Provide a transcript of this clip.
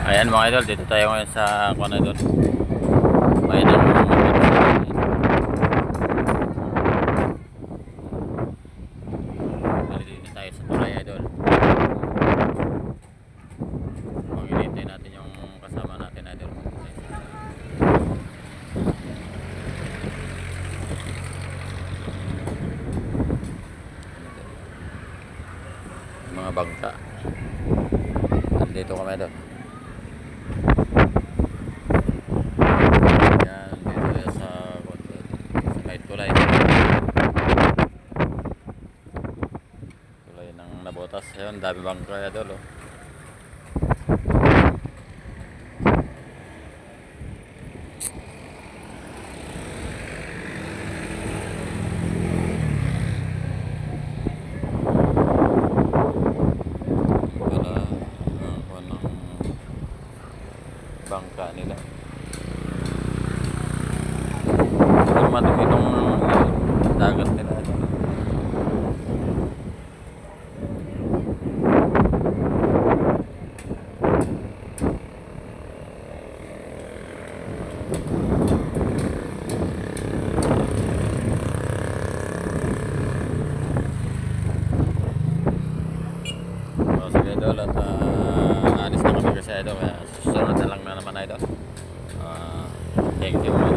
Ayan mga idol, dito tayo ngayon sa kuwan idol. Ayan ang dito tayo sa tulay idol. Maghihintay natin yung kasama natin idol. Mga bangka. Nandito kami idol. Tulay ng nabotas yun, dami bangka idol oh. Wala ng bangka nila. Madumi itong dagat nila. Sige idol, at alis na kami kasi idol, kaya susunod na lang na naman idol. Thank you.